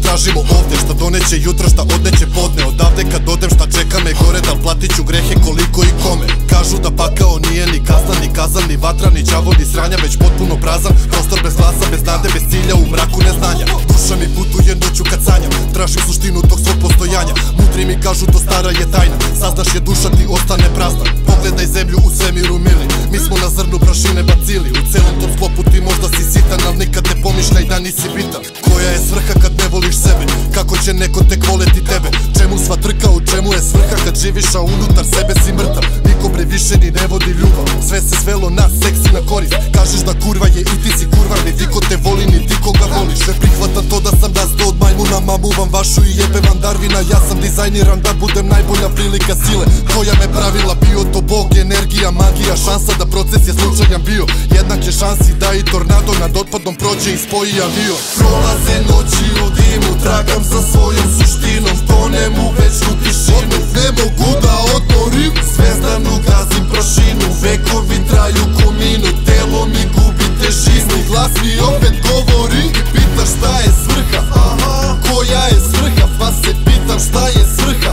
tražimo ovde, šta doneće jutro, šta odneće podne. Odavde kad odem šta čeka me gore, da platit ću grehe koliko i kome. Kažu da pakao nije ni kazna, ni kazan, ni vatra, ni đavo, ni sranja, već potpuno prazan prostor bez glasa, bez nade, bez cilja, u mraku neznanja. Duša mi putuje noću kad sanjam, tražim suštinu tog svog postojanja. Mudri mi kažu to stara je tajna, saznaš je duša ti ostane prazna. Pogledaj zemlju u svemiru mili, mi smo na zrnu prašine bacili. U celom tom sklopu ti možda si sitan, al nikad ne pomišljaj da nisi bitan. Koja je svrha kad ne voliš sebe, kako će neko tek voleti tebe? Čemu sva trka, u čemu je svrha kad živiš a unutar sebe si mrtav? Niko bre više ni ne vodi ljubav, sve se svelo na seks i na korist. Kažeš da kurva je i ti si kurva, ni ti ko te voli, ni ti koga voliš. Ne prihvatam to da sam rasto od majmuna, mamu vam vašu i jebe vam Darvina. Ja sam dizajniran da budem najbolja prilika sile koja me pravila. Bio to bog, energija, magija, šansa da proces je slučajan bio. Jednak je šansi da i tornado nad otpadom prođe i spoji avion. Prolaze noći u dimu, tragam za svojom suštinom, tonem u večnu tišinu. Ne mogu da odmorim, zvezdanu gazim prašinu. Vekovi traju ko minut, telo mi gubi težinu. Glas mi opet govori i pita šta je svrha. Koja je svrha, pa se pitam šta je svrha.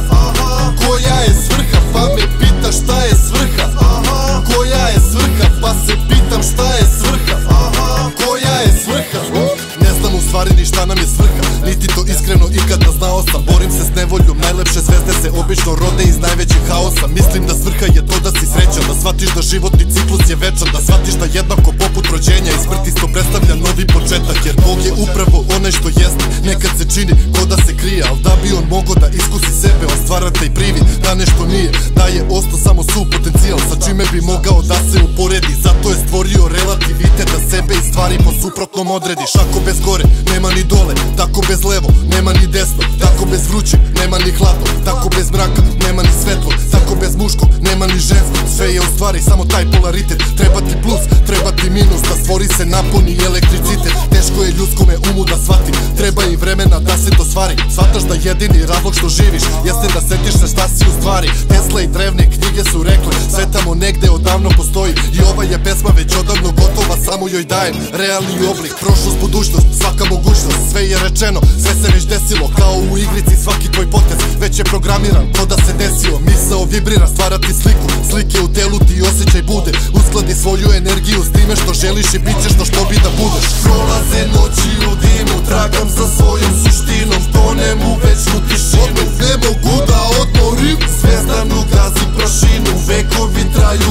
Koja je svrha, pa me pita šta je svrha. Koja je svrha, pa se pitam šta je svrha. Koja je svrha? Ne znam u stvari ni šta nam je svrha, niti to iskreno ikada znao sam. Borim se s nevoljom, najlepše zvezde se obično rode iz najvećih haosa. Mislim da svrha je to da si srećan, da shvatiš da životni ciklus je večan, da shvatiš da jednako poput rođenja i smrti isto predstavlja novi početak. Jer Bog je upravo onaj što jeste, nekad se čini ko da se krije, al da bi on mogo da iskusi sebe, on stvara taj privid da nešto nije, da je ostao samo suv potencijal sa čime bi mogao da se uporedi. Zato je stvorio relativitet da sebe i stvari po suprotnom odrediš. Ako bez gore nema ni dole, tako bez levo nema ni desno, tako bez vrućeg nema ni hladno, tako bez mraka nema ni svetlo, tako bez muškog nema ni žensko. Sve je u stvari samo taj polaritet, treba ti plus, treba ti minus, da stvori se napuni elektricitet. Teško je ljudskome umu da shvati, treba i vremena da se to stvari. Shvataš da jedini razlog što živiš jeste da setiš se šta si u stvari. Tesla i drevne knjige su rekle, sve tamo negde odavno postoji i ova je pesma već odavno gotova, samo joj dajem realni oblik. Prošlost, budućnost, svaka mogućnost, sve je rečeno, sve se već desilo. Kao u igrici svaki tvoj potez već je programiran, ko da se desio. Misao vibrira, stvara ti sliku, slike u telu ti osjećaj bude. Uskladi svoju energiju s time što želiš i bit ćeš to što bi da budeš. Prolaze noći u dimu, tragam za svojom suštinom, tonem u večnu tišinu. Ne mogu da odmorim, zvezdanu gazim prašinu. Vekovi traju